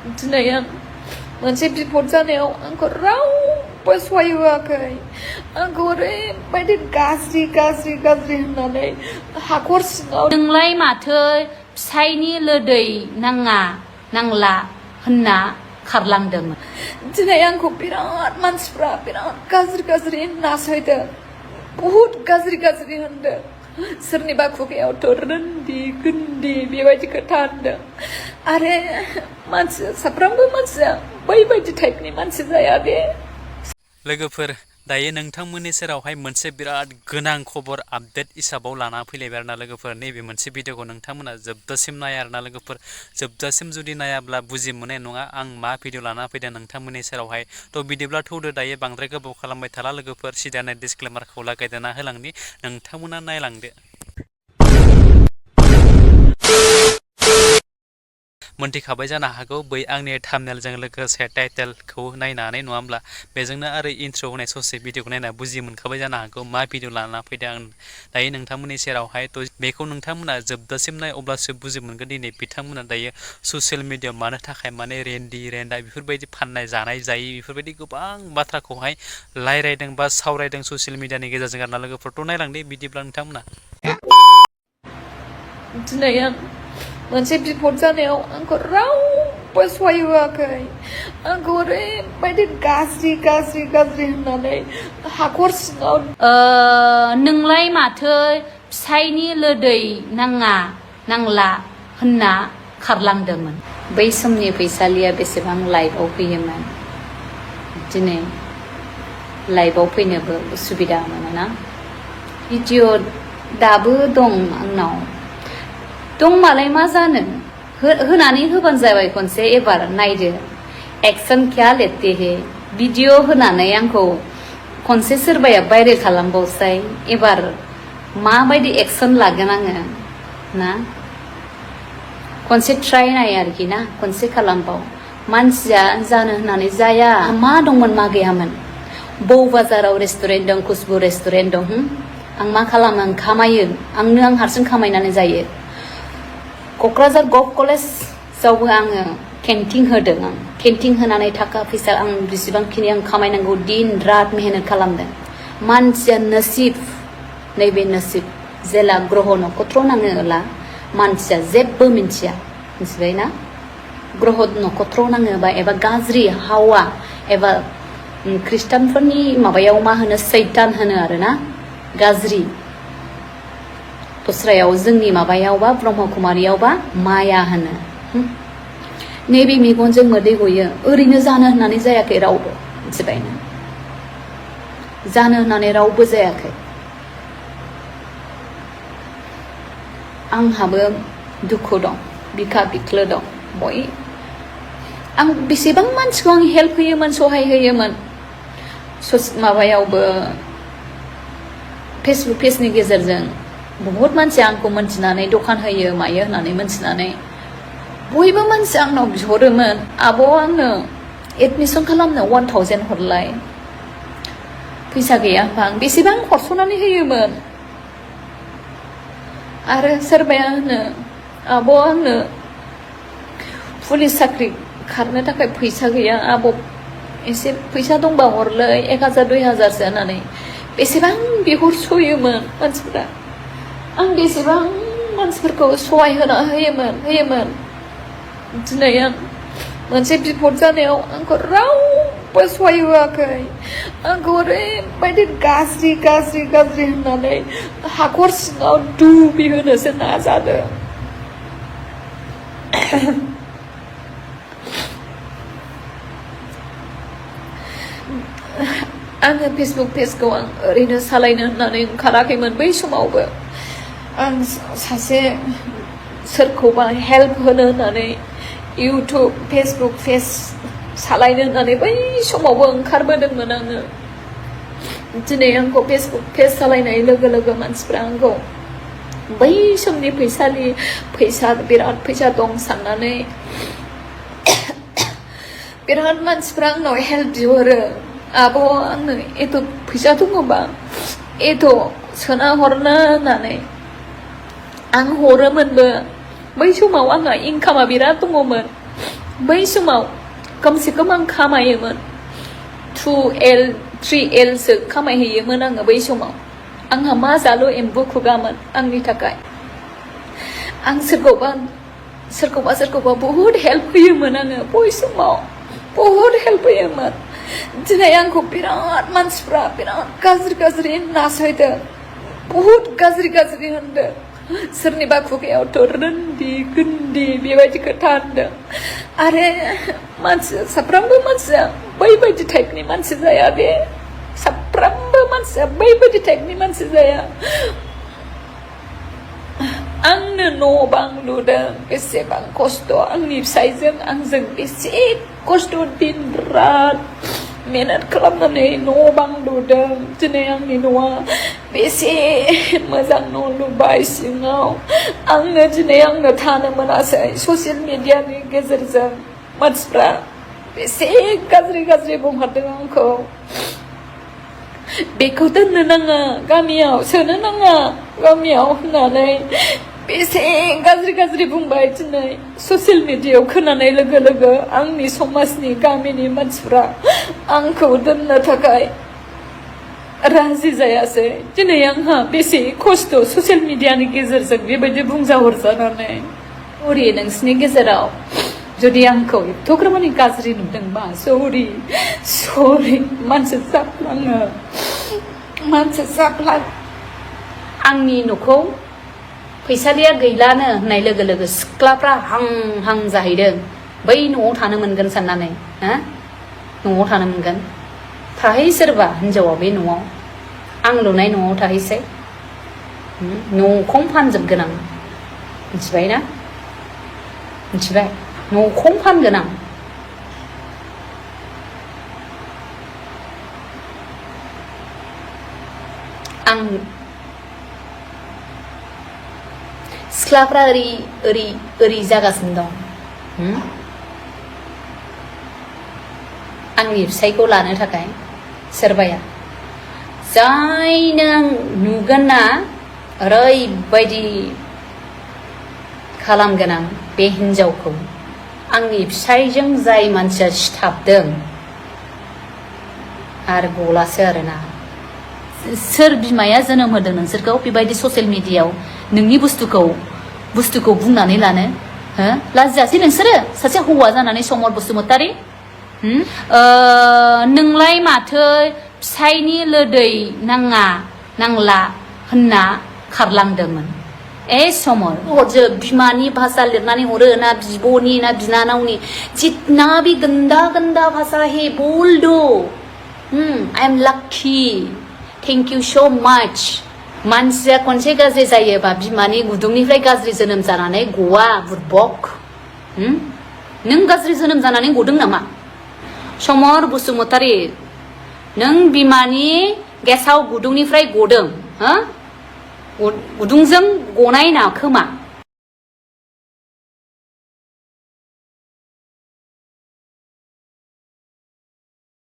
दिनै आं मोनसे बिपद जानायाव आंखौ रावबो सहाय होआखै आंखौ ओरैबायदि गाज्रि होननानै हाखर सिङाव नोंलाय माथो फिसायनि लोदै नांला होनना खारलांदोंमोन। दिनै आंखौ बिराद मानसिफ्रा बिराद गाज्रि नासयदों बहुद गाज्रि होनदों सोरनिबा खुगायावथ' रोन्दि गोन्दि बेबायदि खोथा होनदों आरो मानसिया साफ्रोमबो मानसिया बैबायदि टाइपनि मानसि जाया दे। लोगोफोर दायो नोंथांमोननि सेरावहाय मोनसे बिराद गोनां खबर आपडेट हिसाबाव लाना फैलायबाय आरोना लोगोफोर नैबे मोनसे भिडिअखौ नोंथांमोना जोबजासिम नाया आरोना लोगोफोर जोबजासिम जुदि नायाब्ला बुजि मोननाय नङा आं मा भिडिअ लाना फैदों नोंथांमोननि सेरावहाय थ' बिदिब्ला थौदो दायो बांद्राय गोबाव खालामबाय थाला लोगोफोर सिदानो डिसक्लेमारखौ लागायदेरना होलांनि नोंथांमोना नायलांदो। मोनथिखाबाय जानो हागौ बै आंनि थाम्बनेलजों लोगोसे टाइटेलखौ नायनानै नङा होमब्ला बेजोंनो आरो इन्ट्र होनाय ससे भिडिअखौ नायना बुजि मोनखाबाय जानो हागौ मा भिडिअ लाना फैदों आं दायो नोंथांमोननि सेरावहाय थ' बेखौ नोंथांमोना जोबजासिम नाय अब्लासो बुजि मोनगोन दिनै बिथांमोना दायो ससियेल मिडियाआव मानो थाखाय माने रेन्डा बेफोरबायदि फाननाय जानाय जायि बेफोरबायदि गोबां बाथ्राखौहाय रायज्लायदों बा सावरायदों ससियेल मिडियानि गेजेरजों आरोना लोगोफोरथ' नायलांदो बिदिब्ला नोंथांमोना। दिनै आं मोनसे बिपद जानायाव आंखौ रावबो सहाय होआखै आंखौ ओरैबायदि गाज्रि होननानै हाखर सिङाव नोंलाय माथो फिसायनि लोदै नांला होनना खारलांदोंमोन। बै समनि फैसालिया बेसेबां लाइफआव फैयोमोन दिनै लाइफआव फैनोबो उसुबिदा मोनोना। भिडिअ दाबो दं आंनाव दंबालाय मा जानो होनानै होबानो जाबाय खनसे एबार नायदो एक्सन क्या लेते हे भिडिअ होनानै आंखौ खनसे सोरबाया भाइरेल खालामबावसाय एबार माबायदि एक्सन लागोन आङो ना खनसे ट्राइ नाय आरोखि ना खनसे खालामबाव मानसिया जानो होननानै जाया मा दंमोन मा गैयामोन बौ बाजाराव रेस्टुरेन्ट दं खुसबु रेस्टुरेन्ट दं आं मा खालामो आं खामायो आं हारसिं खामायनानै जायो क'क्राझार गभ कलेजावबो आङो केन्टिन होदों आं केन्टिन होनानै थाखा फैसा आं बेसेबांखिनि आं खामायनांगौ दिन रात मेहनत खालामदों मानसिया नसिब नैबे नसिब जेला ग्रह नक्षत्र नाङोला मानसिया जेबो मिन्थिया मिथिबाय ना ग्रह नक्षत्र नाङोबा एबा गाज्रि हावा एबा ख्रिस्टानफोरनि माबायाव मा होनो सैतान होनो आरोना गाज्रि दस्रायाव जोंनि माबायावबा ब्रह्म कुमारियावबा माया होनो नैबे मेगनजों मोदै गयो ओरैनो जानो होननानै जायाखै रावबो मिथिबाय ना जानो होननानै रावबो जायाखै आंहाबो दुखु दं बिखा बिख्लो दं आं बेसेबां मानसिखौ आं हेल्प होयोमोन सहाय होयोमोन माबायावबो फेसबुक पेजनि गेजेरजों बहुत मानसिया आंखौ मोनथिनानै दखान होयो मायो होननानै मोनथिनानै बयबो मानसि आंनाव बिहरोमोन आब' आंनो एडमिसन खालामनो 1000 हरलाय फैसा गैया होनबा आं बेसेबां हरस'नानै होयोमोन आरो सोरबाया होनो आब' आंनो पुलिस साख्रि खारनो थाखाय फैसा गैया आब' एसे फैसा दंबा हरलै 1000 2000 होननानै बेसेबां बिहरसयोमोन मानसिफोरा आं बेसेबां मानसिफोरखौ सहाय होना होयोमोन दिनै आं मोनसे बिपद जानायाव आंखौ रावबो सहाय होआखै आंखौ ओरैबायदि गाज्रि होननानै हाखर सिङाव दुबि होनोसो नाजादों आङो फेसबुक पेजखौ आं ओरैनो सालायनो होननानै ओंखाराखैमोन बै समावबो आं सासे सोरखौबा हेल्प होनो होननानै इउटुब फेसबुक पेज सालायनो होननानै बै समावबो ओंखारबोदोंमोन आङो दिनै आंखौ फेसबुक पेज सालायनाय लोगो लोगो मानसिफ्रा आंखौ बै समनि बिराद फैसा दं साननानै बिराद मानसिफ्रा आंनाव हेल्प बिहरो आब' आंनो एथ' फैसा दङबा एथ' सोना हरनो होननानै आं हरोमोनबो बै समाव आंहा इनकामा बिराद दङमोन बै समाव कमसे कम आं खामायोमोन 2L 3L सो खामायहैयोमोन आङो बै समाव आंहा मा जालु एम्बु खुगामोन आंनि थाखाय आं सोरखौबा बहुत हेल्प होयोमोन आङो बै समाव बहुत हेल्प होयोमोन दिनै आंखौ बिराद मानसिफ्रा बिराद गाज्रि नासयदों बहुत गाज्रि होनदों सोरनिबा खुगायावथ' रोन्दि गुन्दि बेबायदि खोथा होनदों आरो साफ्रोमबो मानसिया बैबायदि टाइपनि मानसि जाया दे साफ्रोमबो मानसिया बैबायदि टाइपनि मानसि जाया आंनो न' बां लुदों बेसेबां खस्थ' आंनि फिसायजों आंजों बेसे खस्थ' दिन रात मेहनत खालामनानै न' बां लुदों दिनै आंनि न'आ बेसे मोजां न' लुबाय सिङाव दिनै आंनो थानो मोनासै ससियेल मिडियानि गेजेरजों मानसिफ्रा बेसे गाज्रि बुंहरदों आंखौ बेखौ दोननो नाङा गामियाव सोनो नाङा गामियाव होननानै बेसे गाज्रि बुंबाय दिनै ससियेल मिडियायाव खोनानाय लोगो लोगो आंनि समाजनि गामिनि मानसिफ्रा आंखौ दोननो थाखाय राजि जायासै दिनै आंहा बेसे खस्थ' ससियेल मिडियानि गेजेरजों बेबायदि बुंजाहरजानानै सरि नोंसिनि गेजेराव जुदि आंखौ एथ'ग्रामानि गाज्रि नुदोंबा सरि मानसि जाफ्लाङो आंनि न'खौ फैसालिया गैलानो होननाय लोगो लोगो सिख्लाफ्रा हां जाहैदों बै न'आव थानो मोनगोन साननानै न'आव थानो मोनगोन थाहै सोरबा हिनजावा बे न'आव आं लुनाय न'आव थाहैसै न'खौनो फानजोबगोन आं मिथिबाय ना मिथिबाय न'खौनो फानगोन आं सिख्लाफ्रा ओरै जागासिनो दं आंनि फिसायखौ लानो थाखाय सोरबाया जाय नों नुगोन ना ओरैबायदि खालामगोन आं बे हिनजावखौ आंनि फिसायजों जाय मानसिया सिथाबदों आरो गलासो आरोना सोर बिमाया जोनोम होदों नोंसोरखौ बेबायदि ससियेल मिडियायाव नोंनि बुस्थुखौ बुंनानै लानो लाजियासै नोंसोरो सासे हौवा जानानै समर बसुमतारी नोंलाय माथो फिसायनि लोदै नांला होनना खारलांदोंमोन समर हरजो बिमानि भाषा लिरनानै हरो ना बिब'नि ना बिनानावनि जितना भी गंदा भाषा है बोल दो I am lucky thank you so much मानसिया खनसे गाज्रि जायोबा बिमानि गुदुंनिफ्राय गाज्रि जोनोम जानानै गवा बुरबक नों गाज्रि जोनोम जानानै गदों नामा समर बसुमतारी नों बिमानि गेसाव गुदुंनिफ्राय गदों गुदुंजों गनाय ना खोमा